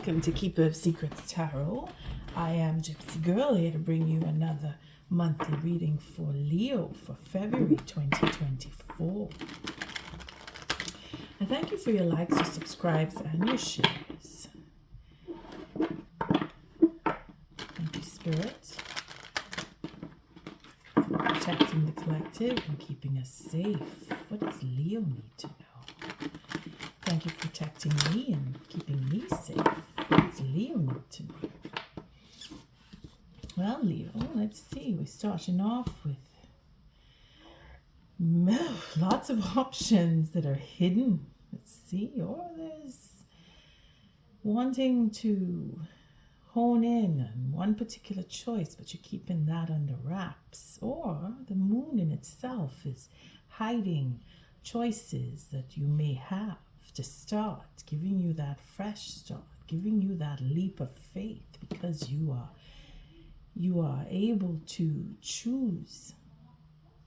welcome to Keeper of Secrets Tarot. I am Gypsy Girl here to bring you another monthly reading for Leo for February 2024. I thank you for your likes, your subscribes, and your shares. Thank you, Spirit, for protecting the collective and keeping us safe. What does Leo need to know? Thank you for protecting me and keeping me safe. What does Leo need to know? Well, Leo, let's see. We're starting off with lots of options that are hidden. Let's see. Or there's wanting to hone in on one particular choice, but you're keeping that under wraps. Or the moon in itself is hiding choices that you may have to start, giving you that fresh start, giving you that leap of faith, because you are able to choose.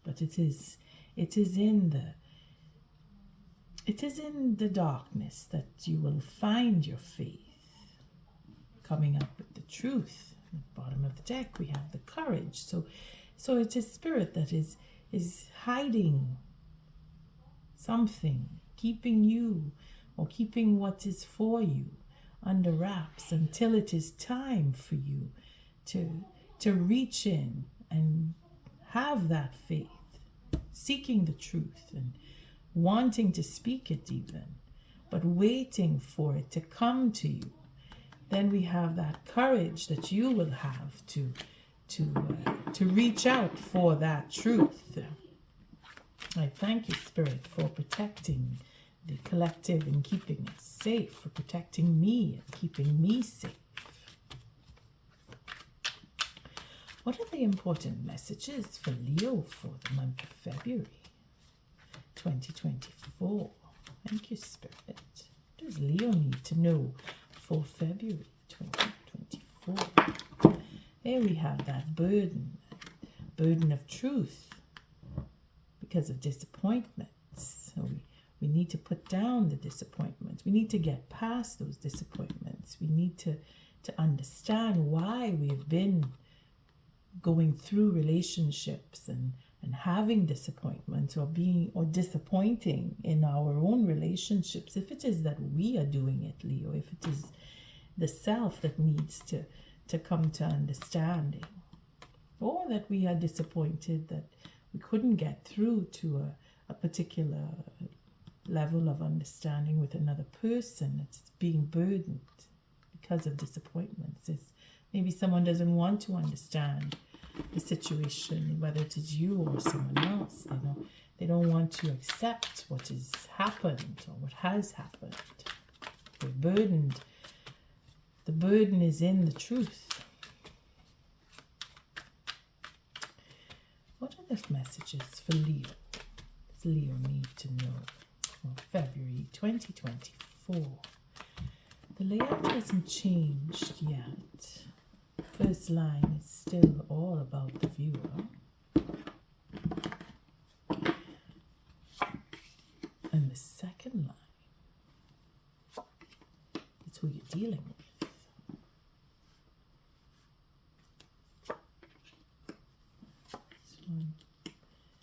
But it is in the darkness that you will find your faith. Coming up with the truth. At the bottom of the deck we have the courage. So it is spirit that is hiding something, keeping you or keeping what is for you under wraps until it is time for you to reach in and have that faith, seeking the truth and wanting to speak it even, but waiting for it to come to you. Then we have that courage that you will have to reach out for that truth. I thank you, Spirit, for protecting the collective and keeping us safe, for protecting me and keeping me safe. What are the important messages for Leo for the month of February 2024? Thank you, Spirit. What does Leo need to know for February 2024? There we have that burden of truth because of disappointments. So we need to put down the disappointments. We need to get past those disappointments. We need to understand why we've been going through relationships and having disappointments or disappointing in our own relationships. If it is that we are doing it, Leo, if it is the self that needs to come to understanding, or that we are disappointed that we couldn't get through to a particular level of understanding with another person that's being burdened because of disappointments. Maybe someone doesn't want to understand the situation, whether it is you or someone else. They don't want to accept what has happened or what has happened. They're burdened. The burden is in the truth. What are the messages for Leo? Does Leo need to know for February 2024? The layout hasn't changed yet. First line is still all about the viewer. And the second line is who you're dealing with.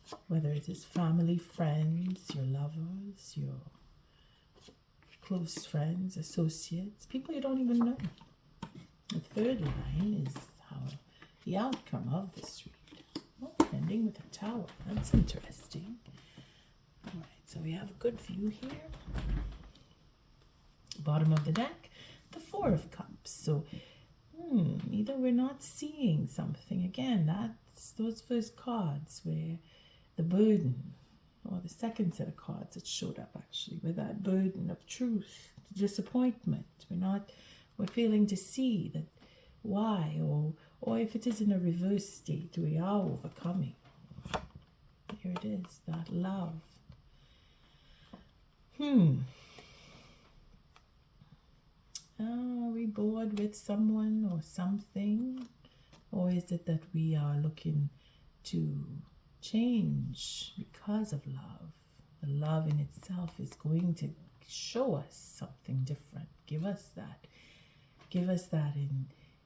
So, whether it is family, friends, your lovers, your close friends, associates, people you don't even know. The third line is the outcome of this read. Oh, ending with a tower. That's interesting. All right, so we have a good view here. Bottom of the deck, the Four of Cups. So either we're not seeing something. Again, that's those first cards where the burden, or the second set of cards that showed up actually, with that burden of truth, disappointment. We're failing to see that why, or if it is in a reverse state, we are overcoming. Here it is, that love. Are we bored with someone or something? Or is it that we are looking to change because of love? The love in itself is going to show us something different, give us that give us that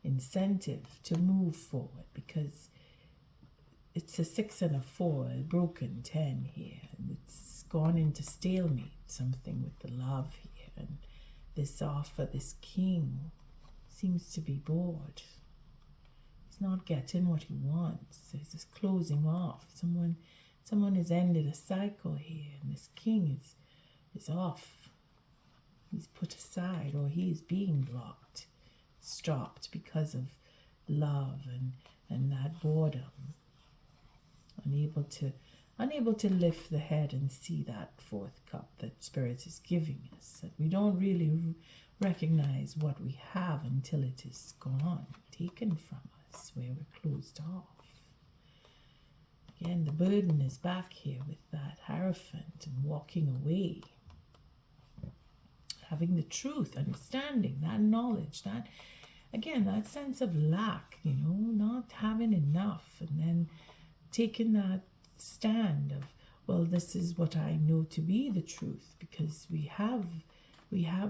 incentive to move forward, because it's a 6 and a 4, a broken 10 here, and it's gone into stalemate, something with the love here, and this offer, this king seems to be bored. He's not getting what he wants. He's just closing off. Someone has ended a cycle here, and this king is off. He's put aside, or he is being blocked, stopped because of love and that boredom. Unable to lift the head and see that 4th cup that Spirit is giving us. That we don't really recognize what we have until it is gone, taken from us, where we're closed off. Again, the burden is back here with that Hierophant and walking away. Having the truth, understanding, that knowledge, that, again, that sense of lack, not having enough, and then taking that stand of, well, this is what I know to be the truth, because we have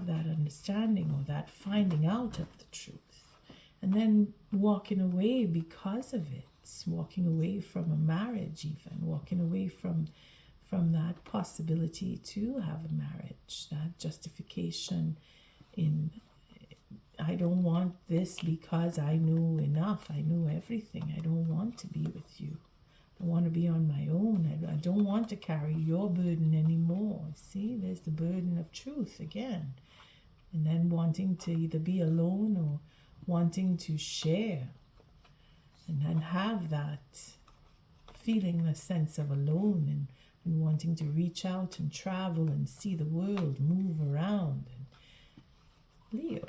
that understanding, or that finding out of the truth, and then walking away because of it, walking away from a marriage, even walking away from that possibility to have a marriage, that justification in, I don't want this because I knew enough, I knew everything, I don't want to be with you, I want to be on my own, I don't want to carry your burden anymore. See, there's the burden of truth again, and then wanting to either be alone or wanting to share, and then have that feeling, a sense of alone, and wanting to reach out and travel and see the world, move around. And Leo,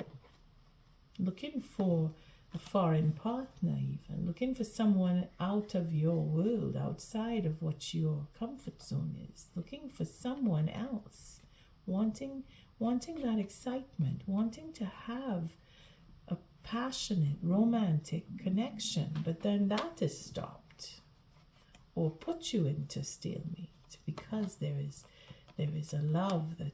looking for a foreign partner, even looking for someone out of your world, outside of what your comfort zone is, looking for someone else, wanting that excitement, wanting to have a passionate, romantic connection, but then that is stopped or put you into stalemate, because there is a love that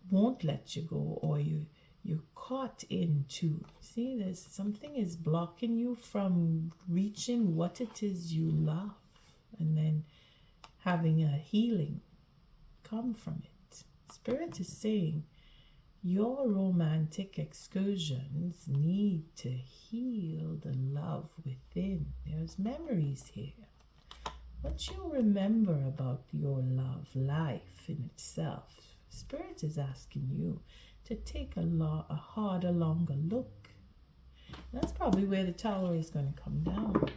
won't let you go, or you're caught into. See, there's something is blocking you from reaching what it is you love, and then having a healing come from it. Spirit is saying your romantic excursions need to heal the love within. There's memories here. What you remember about your love life in itself, Spirit is asking you to take a harder, longer look. That's probably where the Tower is going to come down.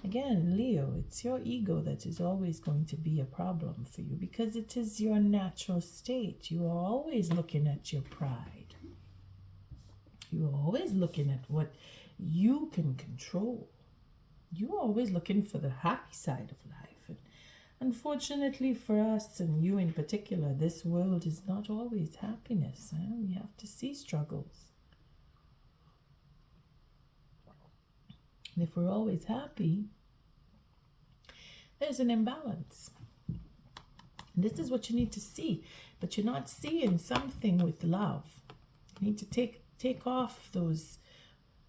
Again, Leo, it's your ego that is always going to be a problem for you, because it is your natural state. You are always looking at your pride. You are always looking at what you can control. You are always looking for the happy side of life. And unfortunately for us, and you in particular, this world is not always happiness. We have to see struggles. And if we're always happy, there's an imbalance. And this is what you need to see. But you're not seeing something with love. You need to take off those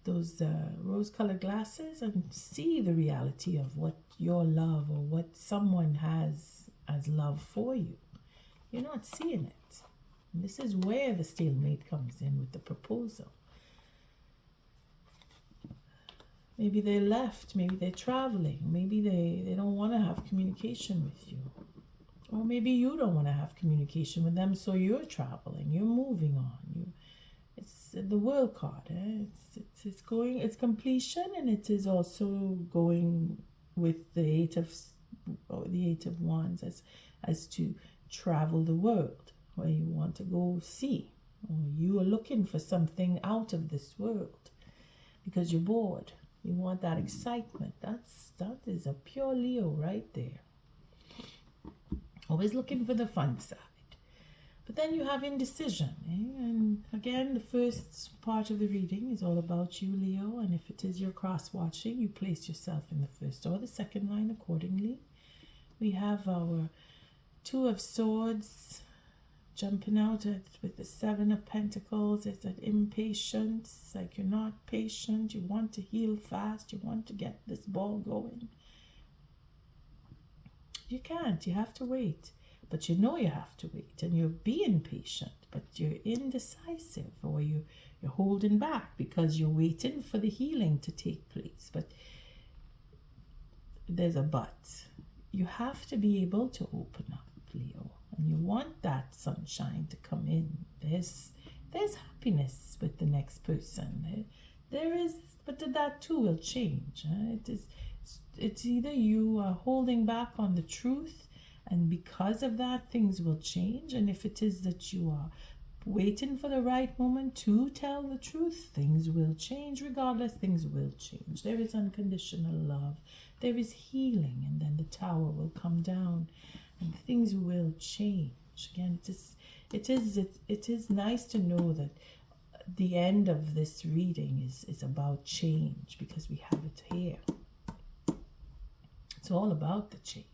rose-colored glasses and see the reality of what your love, or what someone has as love for you. You're not seeing it. And this is where the stalemate comes in with the proposal. Maybe they left, maybe they're traveling, maybe they don't want to have communication with you. Or maybe you don't want to have communication with them, so you're traveling, you're moving on. It's the World card. It's completion, and it is also going with the Eight of Wands as to travel the world, where you want to go see, or you are looking for something out of this world because you're bored. You want that excitement. That is a pure Leo right there. Always looking for the fun side. But then you have indecision. And again, the first part of the reading is all about you, Leo. And if it is your cross-watching, you place yourself in the first or the second line accordingly. We have our Two of Swords, jumping out at with the Seven of Pentacles is that impatience, like you're not patient, you want to heal fast, you want to get this ball going. You can't, you have to wait. But you know you have to wait, and you're being patient, but you're indecisive, or you're holding back because you're waiting for the healing to take place. But there's a but. You have to be able to open up, Leo, and you want that sunshine to come in. There's happiness with the next person. There is, but that too will change. It's either you are holding back on the truth, and because of that, things will change. And if it is that you are waiting for the right moment to tell the truth, things will change. Regardless, things will change. There is unconditional love. There is healing, and then the tower will come down, and things will change. Again, it is nice to know that the end of this reading is about change, because we have it here. It's all about the change.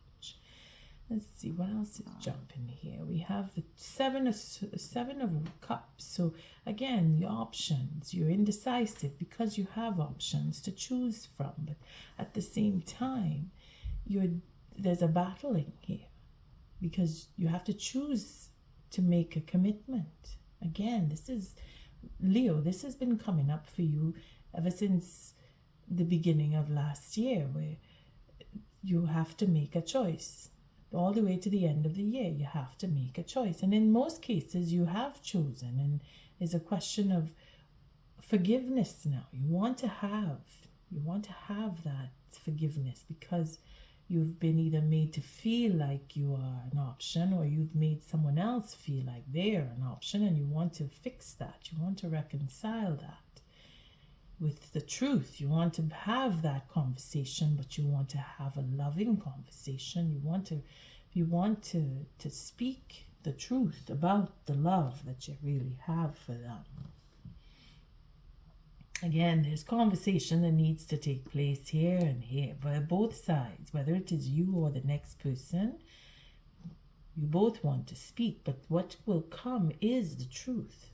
Let's see, what else is jumping here? We have the seven of Cups. So again, your options. You're indecisive because you have options to choose from. But at the same time, there's a battling here, because you have to choose to make a commitment. Again, this is, Leo, this has been coming up for you ever since the beginning of last year, where you have to make a choice. All the way to the end of the year, you have to make a choice. And in most cases, you have chosen. And it's a question of forgiveness now. You want to have that forgiveness, because you've been either made to feel like you are an option, or you've made someone else feel like they're an option, and you want to fix that. You want to reconcile that with the truth. You want to have that conversation, but you want to have a loving conversation. You want to speak the truth about the love that you really have for them. Again, there's conversation that needs to take place here and here, by both sides, whether it is you or the next person. You both want to speak, but what will come is the truth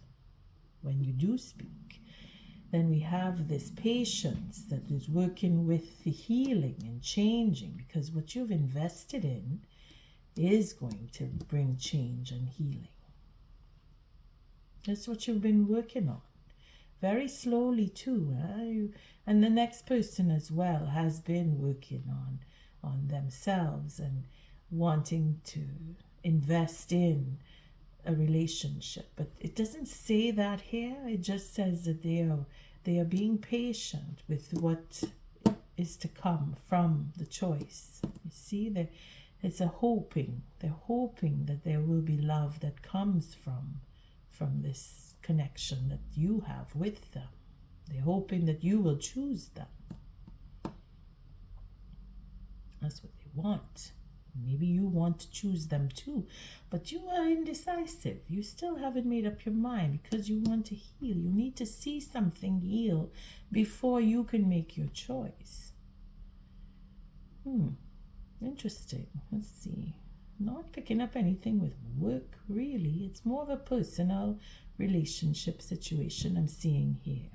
when you do speak. Then we have this patience that is working with the healing and changing, because what you've invested in is going to bring change and healing. That's what you've been working on. Very slowly too. And the next person as well has been working on themselves and wanting to invest in a relationship. But it doesn't say that here. It just says that they are being patient with what is to come from the choice. You see, it's a hoping. They're hoping that there will be love that comes from this connection that you have with them. They're hoping that you will choose them. That's what they want. Maybe you want to choose them too, but you are indecisive. You still haven't made up your mind, because you want to heal. You need to see something heal before you can make your choice. Interesting. Let's see. Not picking up anything with work, really. It's more of a personal relationship situation I'm seeing here.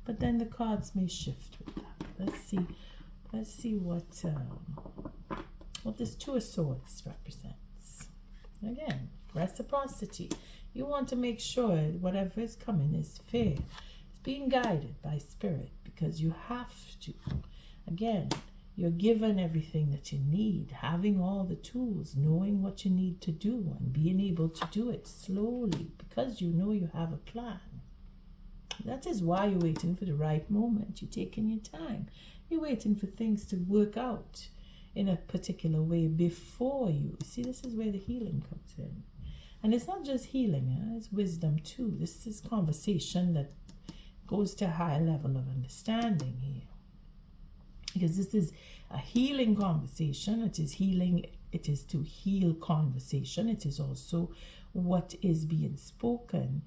But then the cards may shift with that. Let's see what this Two of Swords represents. Again, reciprocity. You want to make sure whatever is coming is fair. It's being guided by spirit, because you have to. Again, you're given everything that you need, having all the tools, knowing what you need to do, and being able to do it slowly, because you know you have a plan. That is why you're waiting for the right moment. You're taking your time. You're waiting for things to work out in a particular way before you. See, this is where the healing comes in. And it's not just healing, it's wisdom too. This is conversation that goes to a higher level of understanding here. Because this is a healing conversation. It is healing. It is to heal conversation. It is also what is being spoken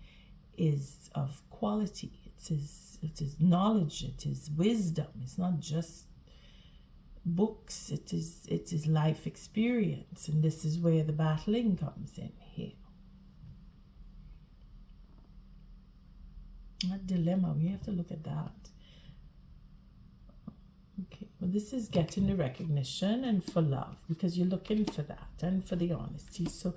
is of quality. It is knowledge. It is wisdom. It's not just books. It is life experience. And this is where the battling comes in here. That dilemma, we have to look at that. Okay, well, this is getting the recognition and for love, because you're looking for that and for the honesty. So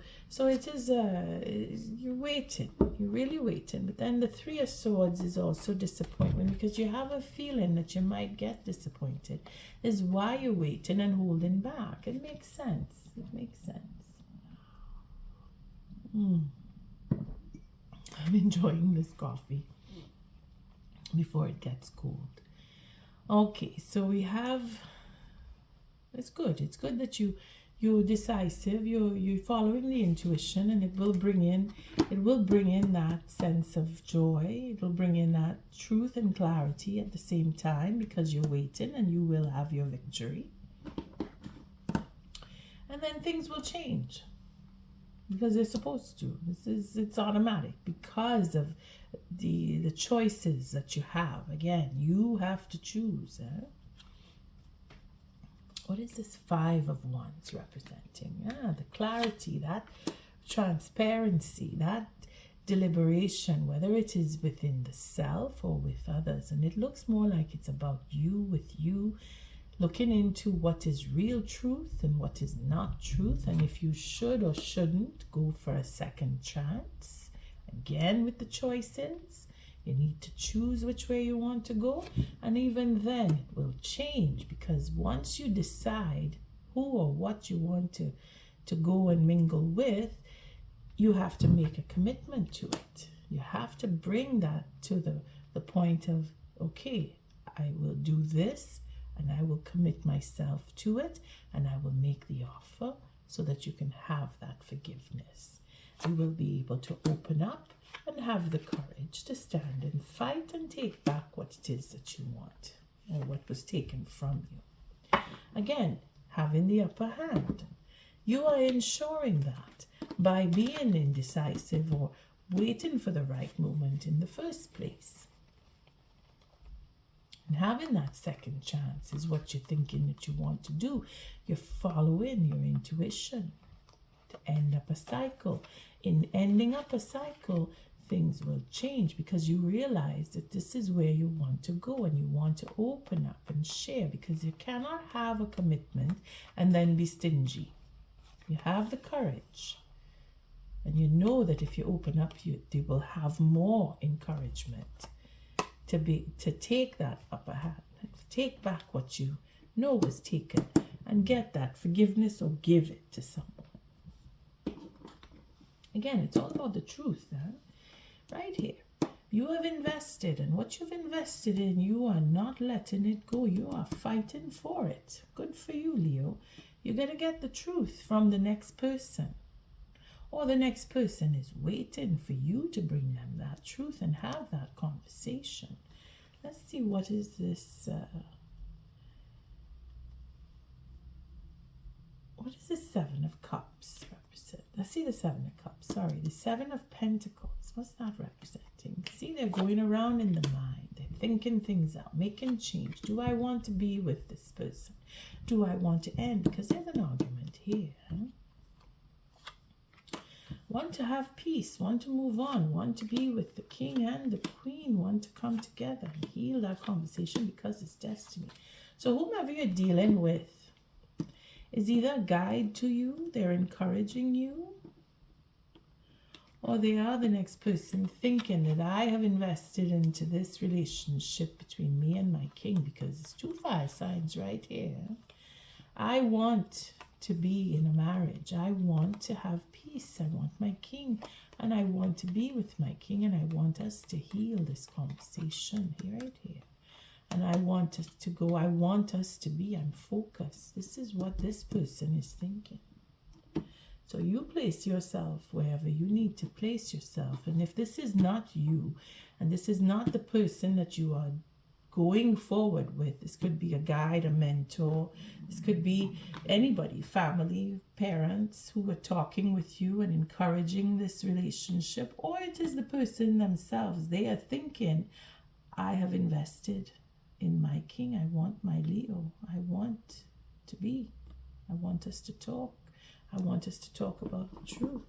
it is, you're waiting, you're really waiting. But then the Three of Swords is also disappointment, because you have a feeling that you might get disappointed, is why you're waiting and holding back. It makes sense. It makes sense. I'm enjoying this coffee before it gets cold. Okay, so we have, it's good that you're decisive, you're following the intuition, and it will bring in that sense of joy. It will bring in that truth and clarity at the same time, because you're waiting and you will have your victory. And then things will change, because they're supposed to. It's automatic because of the choices that you have. Again, you have to choose. What is this Five of Wands representing? The clarity, that transparency, that deliberation, whether it is within the self or with others. And it looks more like it's about you, with you, looking into what is real truth and what is not truth, and if you should or shouldn't go for a second chance. Again, with the choices, you need to choose which way you want to go, and even then it will change, because once you decide who or what you want to go and mingle with, you have to make a commitment to it. You have to bring that to the point of, okay, I will do this, and I will commit myself to it, and I will make the offer so that you can have that forgiveness. You will be able to open up and have the courage to stand and fight and take back what it is that you want, or what was taken from you. Again, having the upper hand. You are ensuring that by being indecisive or waiting for the right moment in the first place. And having that second chance is what you're thinking that you want to do. You're following your intuition to end up a cycle. In ending up a cycle, things will change, because you realize that this is where you want to go, and you want to open up and share, because you cannot have a commitment and then be stingy. You have the courage, and you know that if you open up, they will have more encouragement to take that upper hand, take back what you know was taken, and get that forgiveness or give it to someone. Again, it's all about the truth, right here. You have invested, and what you've invested in, you are not letting it go. You are fighting for it. Good for you, Leo. You're going to get the truth from the next person, or the next person is waiting for you to bring them that truth and have that conversation. Let's see, what is this? What is the Seven of Cups represent? Let's see the Seven of Cups. Sorry, the Seven of Pentacles. What's that representing? See, they're going around in the mind. They're thinking things out, making change. Do I want to be with this person? Do I want to end? Because there's an argument here. Want to have peace, want to move on, want to be with the king and the queen, want to come together and heal that conversation, because it's destiny. So whomever you're dealing with is either a guide to you, they're encouraging you, or they are the next person thinking that I have invested into this relationship between me and my king, because it's two fire signs right here. I want to be in a marriage. I want to have peace. I want my king, and I want to be with my king, and I want us to heal this conversation right here. And I want us to go. I want us to be. I'm focused. This is what this person is thinking. So you place yourself wherever you need to place yourself. And if this is not you, and this is not the person that you are going forward with, this could be a guide, a mentor, this could be anybody, family, parents who are talking with you and encouraging this relationship, or it is the person themselves. They are thinking, I have invested in my king. I want my Leo. I want to be. I want us to talk. I want us to talk about the truth.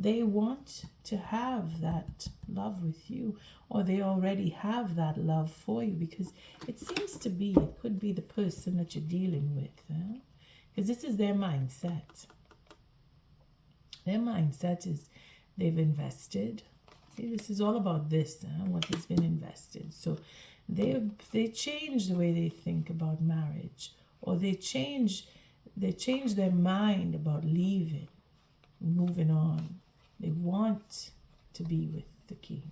They want to have that love with you, or they already have that love for you, because it seems to be, it could be the person that you're dealing with. Because this is their mindset. Their mindset is they've invested. See, this is all about this, what has been invested. So they change the way they think about marriage, or they change their mind about leaving, moving on. They want to be with the king.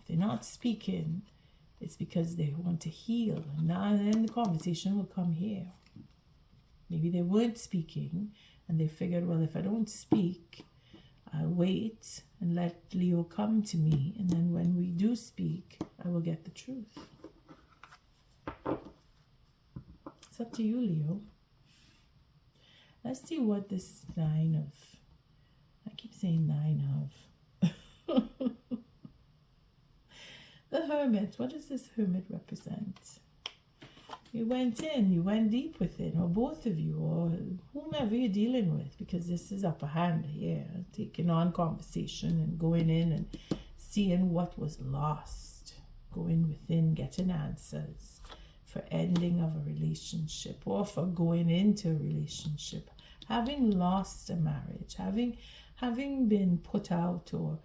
If they're not speaking, it's because they want to heal. And now then the conversation will come here. Maybe they weren't speaking and they figured, well, if I don't speak, I'll wait and let Leo come to me. And then when we do speak, I will get the truth. It's up to you, Leo. Let's see what this I keep saying 9 of. The Hermit. What does this Hermit represent? You went deep with it, or both of you, or whomever you're dealing with, because this is upper hand here, taking on conversation and going in and seeing what was lost, going within, getting answers for ending of a relationship, or for going into a relationship, having lost a marriage, having been put out, or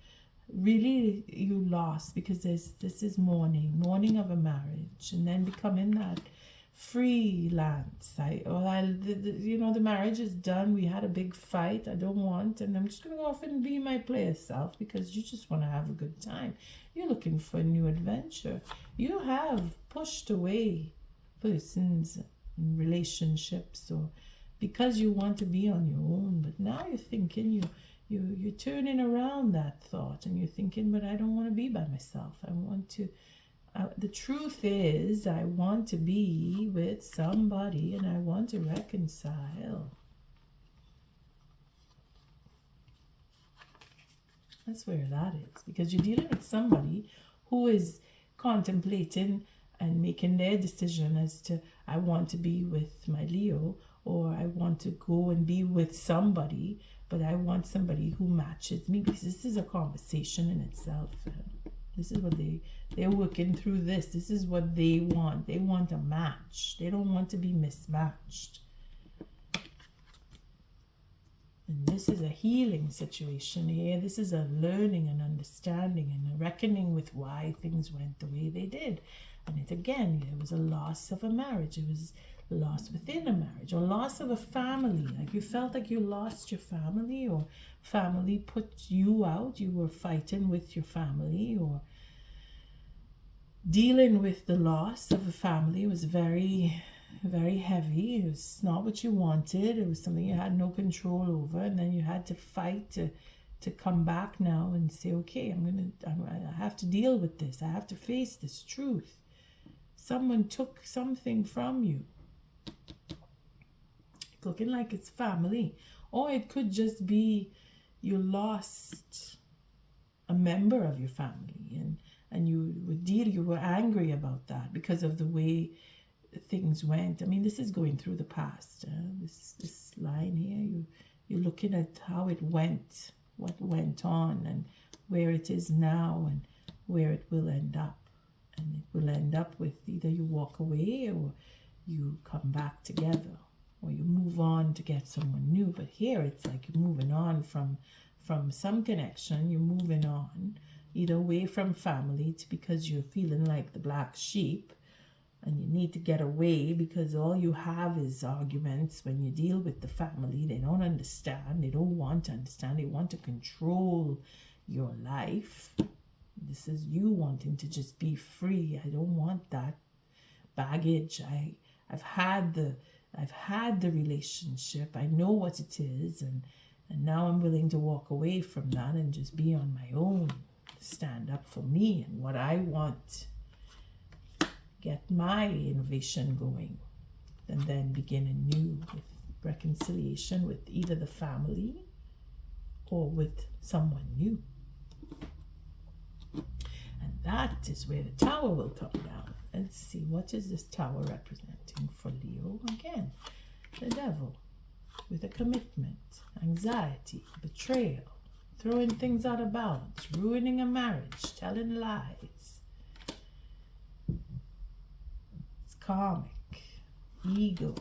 really you lost, because this is mourning of a marriage, and then becoming that freelance. The marriage is done. We had a big fight. I don't want, and I'm just gonna go off and be my player self, because you just want to have a good time. You're looking for a new adventure. You have pushed away persons in relationships, or because you want to be on your own, but now you're thinking you're turning around that thought, and you're thinking, but I don't want to be by myself. I want to the truth is, I want to be with somebody, and I want to reconcile. That's where that is, because you're dealing with somebody who is contemplating and making their decision as to, I want to be with my Leo, or I want to go and be with somebody, but I want somebody who matches me, because this is a conversation in itself. This is what they're working through this. This is what they want. They want a match. They don't want to be mismatched. And this is a healing situation here. This is a learning and understanding and a reckoning with why things went the way they did. And it was a loss of a marriage. It was loss within a marriage, or loss of a family. Like you felt like you lost your family, or family put you out. You were fighting with your family, or dealing with the loss of a family was very, very heavy. It was not what you wanted. It was something you had no control over, and then you had to fight to come back now and say, okay, I have to deal with this. I have to face this truth. Someone took something from you. It's looking like it's family, or it could just be you lost a member of your family, and you were angry about that because of the way things went. I mean, this is going through the past. This line here, you're looking at how it went, what went on, and where it is now, and where it will end up. And it will end up with either you walk away, or you come back together, or you move on to get someone new. But here it's like you're moving on from some connection. You're moving on either away from family, because you're feeling like the black sheep, and you need to get away because all you have is arguments when you deal with the family. They don't understand. They don't want to understand. They want to control your life. This is you wanting to just be free. I don't want that baggage. I've had the relationship. I know what it is, and now I'm willing to walk away from that and just be on my own. Stand up for me and what I want. Get my innovation going, and then begin anew with reconciliation with either the family or with someone new. And that is where the Tower will come down. Let's see, what is this Tower representing for Leo? Again, the Devil, with a commitment, anxiety, betrayal, throwing things out of balance, ruining a marriage, telling lies. It's karmic, ego.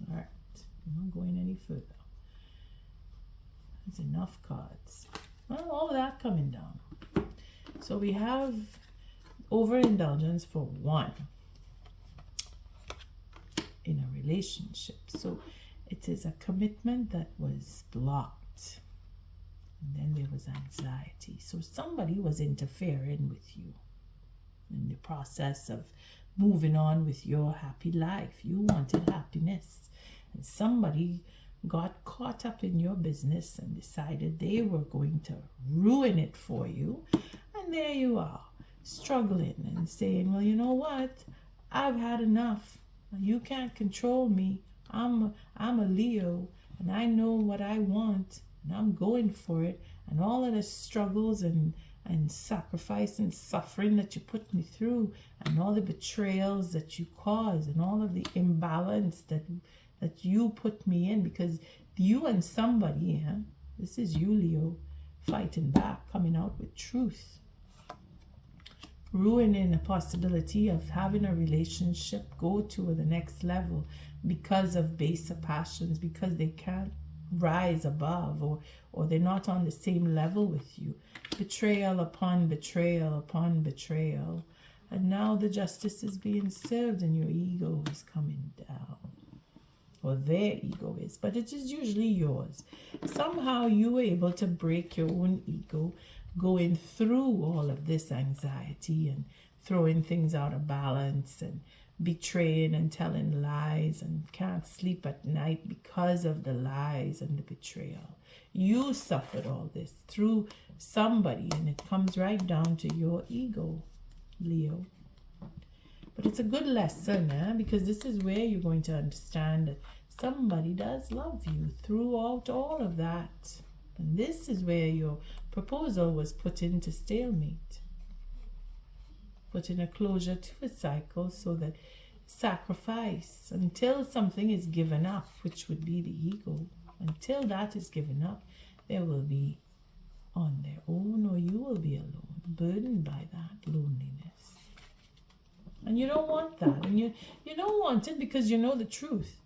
All right, I'm not going any further. There's enough cards. Well, all that coming down. So we have overindulgence for one in a relationship. So it is a commitment that was blocked. And then there was anxiety. So somebody was interfering with you in the process of moving on with your happy life. You wanted happiness. And somebody got caught up in your business and decided they were going to ruin it for you. And there you are, struggling and saying, well, you know what? I've had enough. You can't control me. I'm a Leo, and I know what I want, and I'm going for it. And all of the struggles and sacrifice and suffering that you put me through, and all the betrayals that you caused, and all of the imbalance that you put me in, because you and somebody, this is you, Leo, fighting back, coming out with truth, ruining a possibility of having a relationship go to the next level because of baser passions, because they can't rise above, or they're not on the same level with you. Betrayal upon betrayal upon betrayal. And now the justice is being served and your ego is coming down. Or their ego is, but it is usually yours. Somehow you were able to break your own ego, going through all of this anxiety and throwing things out of balance and betraying and telling lies and can't sleep at night because of the lies and the betrayal. You suffered all this through somebody, and it comes right down to your ego, Leo. But it's a good lesson, because this is where you're going to understand that somebody does love you throughout all of that. And this is where your proposal was put into stalemate. Putting a closure to a cycle so that sacrifice, until something is given up, which would be the ego, until that is given up, they will be on their own, or you will be alone, burdened by that loneliness. And you don't want that. And you don't want it because you know the truth.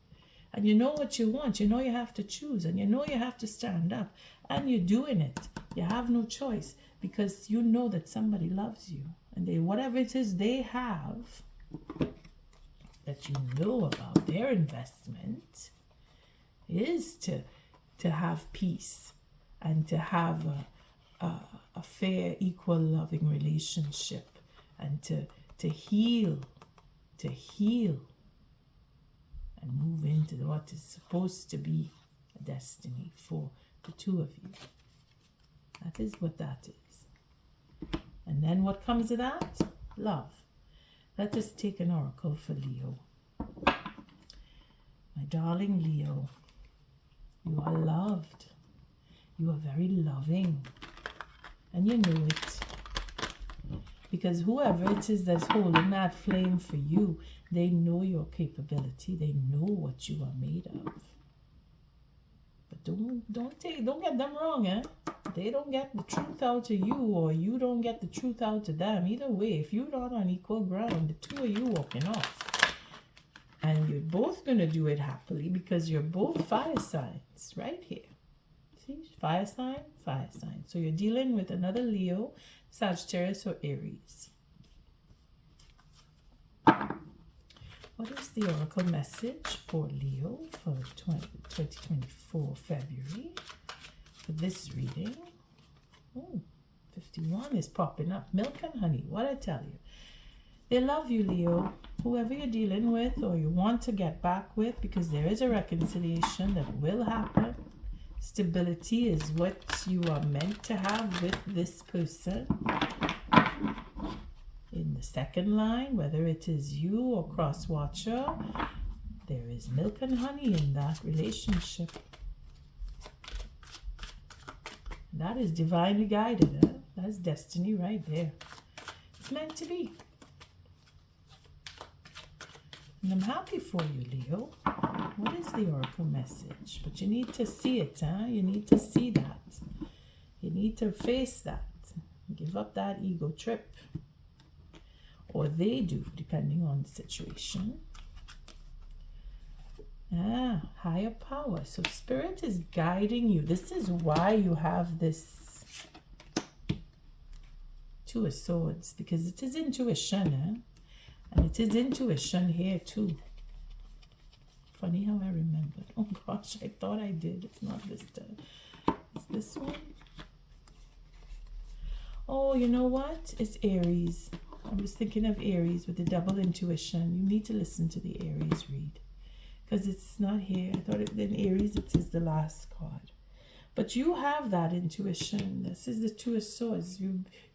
And you know what you want. You know you have to choose. And you know you have to stand up. And you're doing it. You have no choice because you know that somebody loves you. And whatever it is they have that you know about their investment is to have peace and to have a fair, equal, loving relationship, and to heal and move into what is supposed to be a destiny for the two of you. That is what that is. And then what comes of that? Love. Let us take an oracle for Leo. My darling Leo, you are loved. You are very loving. And you know it. Because whoever it is that's holding that flame for you, they know your capability. They know what you are made of. But don't get them wrong, They don't get the truth out of you, or you don't get the truth out of them. Either way, if you're not on equal ground, the two of you walking off. And you're both going to do it happily because you're both fire signs right here. See? Fire sign, fire sign. So you're dealing with another Leo, Sagittarius, or Aries. What is the oracle message for Leo for 2024 February for this reading? Oh, 51 is popping up. Milk and honey, what I tell you. They love you, Leo. Whoever you're dealing with or you want to get back with, because there is a reconciliation that will happen. Stability is what you are meant to have with this person. In the second line, whether it is you or cross watcher, there is milk and honey in that relationship. That is divinely guided. That's destiny right there. It's meant to be. And I'm happy for you, Leo. What is the oracle message? But you need to see it, huh? You need to see that. You need to face that. Give up that ego trip. Or they do, depending on the situation. Higher power. So spirit is guiding you. This is why you have this Two of Swords, because it is intuition, and it is intuition here too. Funny how I remembered. Oh gosh, I thought I did. It's not this time. It's this one. Oh, you know what? It's Aries. I was thinking of Aries with the double intuition. You need to listen to the Aries read, because it's not here. I thought in Aries it is the last card. But you have that intuition. This is the Two of Swords.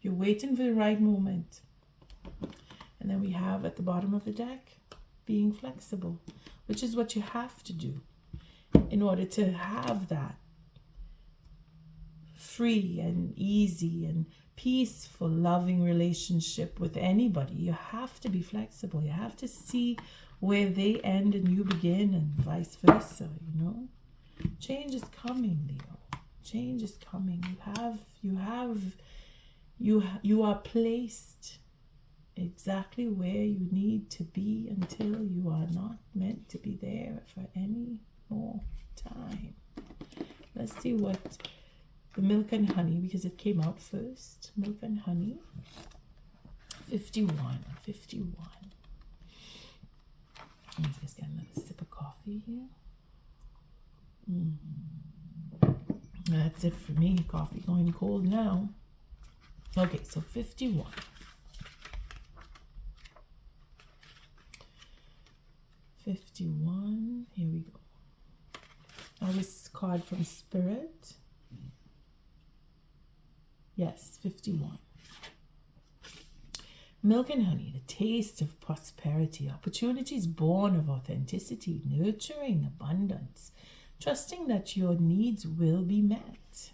You're waiting for the right moment. And then we have at the bottom of the deck, being flexible, which is what you have to do in order to have that free and easy and peaceful, loving relationship with anybody. You have to be flexible. You have to see where they end and you begin, and vice versa, you know. Change is coming, Leo. Change is coming. You are placed exactly where you need to be until you are not meant to be there for any more time. Let's see what the milk and honey, because it came out first. Milk and honey. 51. Let me just get another sip of coffee here. That's it for me. Coffee going cold now. Okay, so 51. 51. Here we go. Now this card from Spirit. Yes, 51. Milk and honey, the taste of prosperity, opportunities born of authenticity, nurturing abundance, trusting that your needs will be met.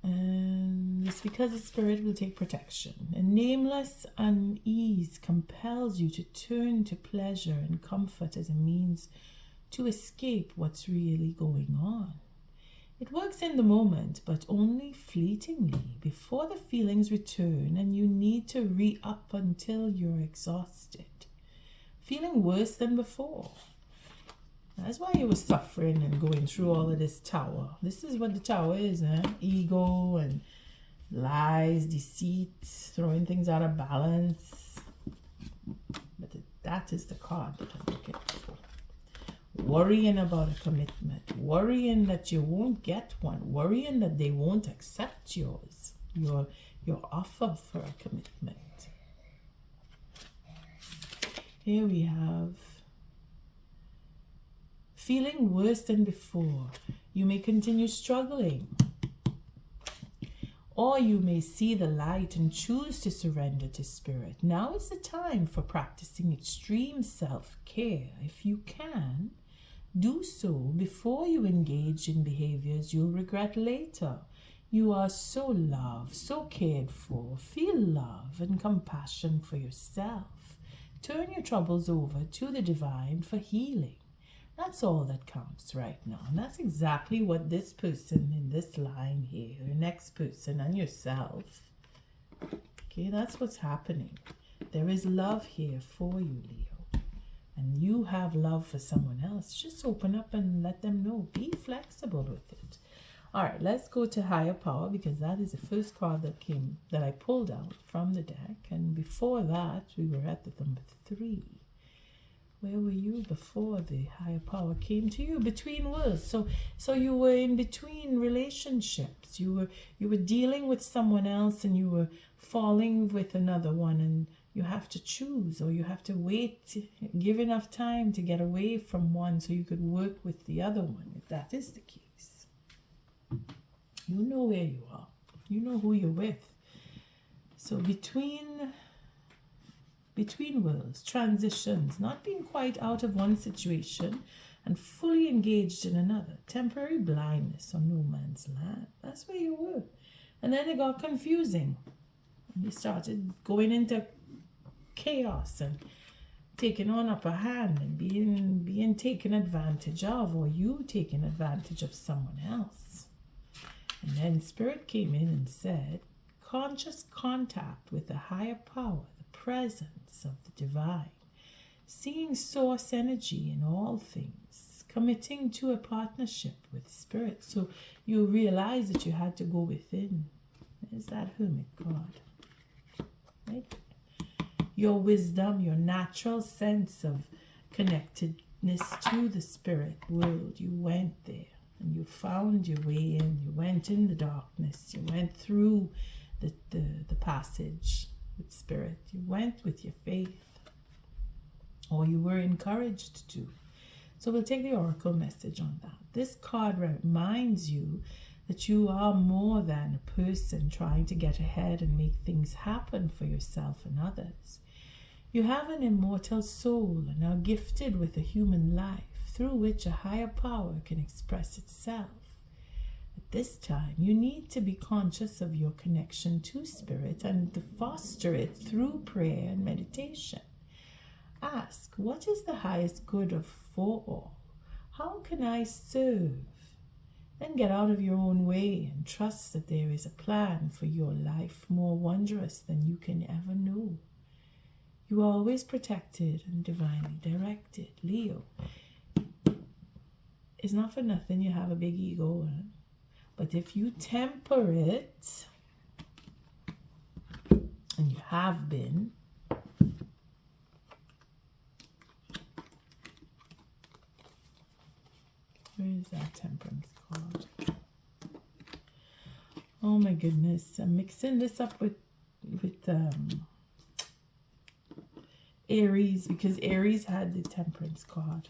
And it's because the spirit will take protection. A nameless unease compels you to turn to pleasure and comfort as a means to escape what's really going on. It works in the moment, but only fleetingly before the feelings return and you need to re-up until you're exhausted, feeling worse than before. That's why you were suffering and going through all of this tower. This is what the tower is, ego and lies, deceit, throwing things out of balance. But that is the card that I'm looking for. Worrying about a commitment, worrying that you won't get one, worrying that they won't accept yours, your offer for a commitment. Here we have feeling worse than before. You may continue struggling, or you may see the light and choose to surrender to spirit. Now is the time for practicing extreme self-care. If you can, do so before you engage in behaviors you'll regret later. You are so loved, so cared for. Feel love and compassion for yourself. Turn your troubles over to the divine for healing. That's all that counts right now. And that's exactly what this person in this line here, your next person and yourself, okay, that's what's happening. There is love here for you, Leo. And you have love for someone else. Just open up and let them know. Be flexible with it. All right, let's go to higher power, because that is the first card that I pulled out from the deck. And before that, we were at the number 3. Where were you before the higher power came to you? Between worlds. So you were in between relationships. You were dealing with someone else and you were falling with another one, and you have to choose, or you have to wait, give enough time to get away from one so you could work with the other one, if that is the case. You know where you are. You know who you're with. So between worlds, transitions, not being quite out of one situation and fully engaged in another. Temporary blindness on no man's land. That's where you were. And then it got confusing. And you started going into chaos and taking on upper hand and being taken advantage of, or you taking advantage of someone else. And then Spirit came in and said, conscious contact with the higher power, the presence of the divine, seeing source energy in all things, committing to a partnership with Spirit. So you realize that you had to go within. There's that hermit card. Right? Your wisdom, your natural sense of connectedness to the spirit world. You went there and you found your way in. You went in the darkness. You went through the passage with spirit. You went with your faith, or you were encouraged to. So we'll take the oracle message on that. This card reminds you that you are more than a person trying to get ahead and make things happen for yourself and others. You have an immortal soul and are gifted with a human life through which a higher power can express itself. At this time, you need to be conscious of your connection to spirit and to foster it through prayer and meditation. Ask, what is the highest good for all? How can I serve? Then get out of your own way and trust that there is a plan for your life more wondrous than you can ever know. You are always protected and divinely directed. Leo, it's not for nothing you have a big ego, but if you temper it, and you have been, where is that temperance card? Oh my goodness, I'm mixing this up with Aries, because Aries had the temperance card.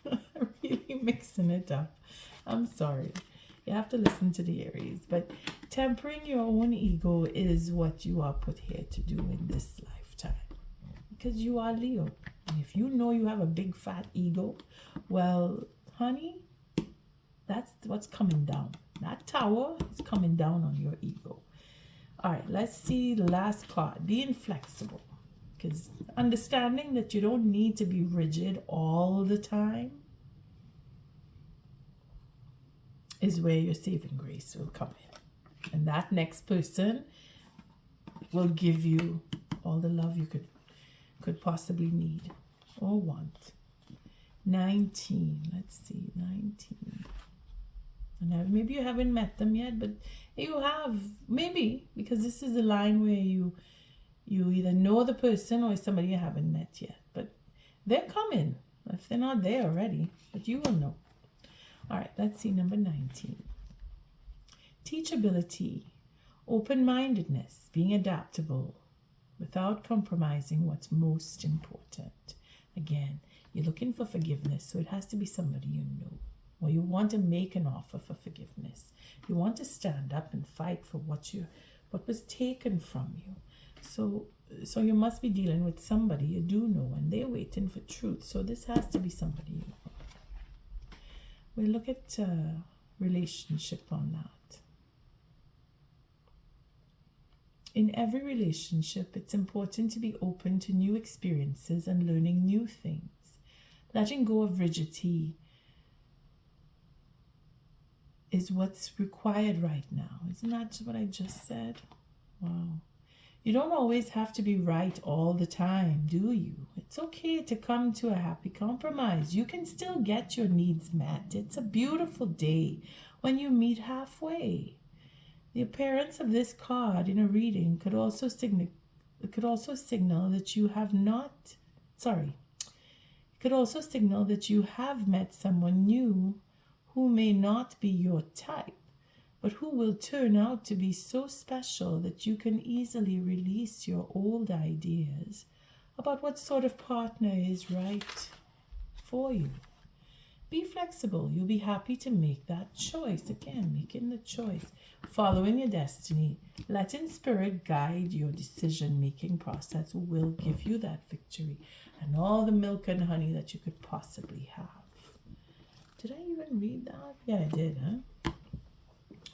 I'm really mixing it up. I'm sorry. You have to listen to the Aries. But tempering your own ego is what you are put here to do in this lifetime. Because you are Leo. And if you know you have a big fat ego, well, honey, that's what's coming down. That tower is coming down on your ego. All right, let's see the last card. Being flexible. Because understanding that you don't need to be rigid all the time is where your saving grace will come in. And that next person will give you all the love you could possibly need or want. 19. Let's see. 19. And maybe you haven't met them yet, but you have. Maybe. Because this is the line where you either know the person or somebody you haven't met yet. But they're coming. If they're not there already. But you will know. All right, let's see number 19. Teachability, open-mindedness, being adaptable without compromising what's most important. Again, you're looking for forgiveness, so it has to be somebody you know. Or you want to make an offer for forgiveness. You want to stand up and fight for what was taken from you. So you must be dealing with somebody you do know, and they're waiting for truth. So this has to be somebody you know. We'll look at relationship on that. In every relationship, it's important to be open to new experiences and learning new things. Letting go of rigidity is what's required right now. Isn't that what I just said? Wow. You don't always have to be right all the time, do you? It's okay to come to a happy compromise. You can still get your needs met. It's a beautiful day when you meet halfway. The appearance of this card in a reading could also signal that you have not, it could also signal that you have met someone new who may not be your type, but who will turn out to be so special that you can easily release your old ideas about what sort of partner is right for you. Be flexible. You'll be happy to make that choice. Again, making the choice. Following your destiny. Letting spirit guide your decision-making process will give you that victory and all the milk and honey that you could possibly have. Did I even read that? Yeah, I did, huh?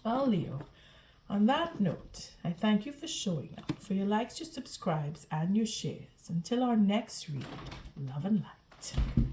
Well, Leo, on that note, I thank you for showing up, for your likes, your subscribes, and your shares. Until our next read, love and light.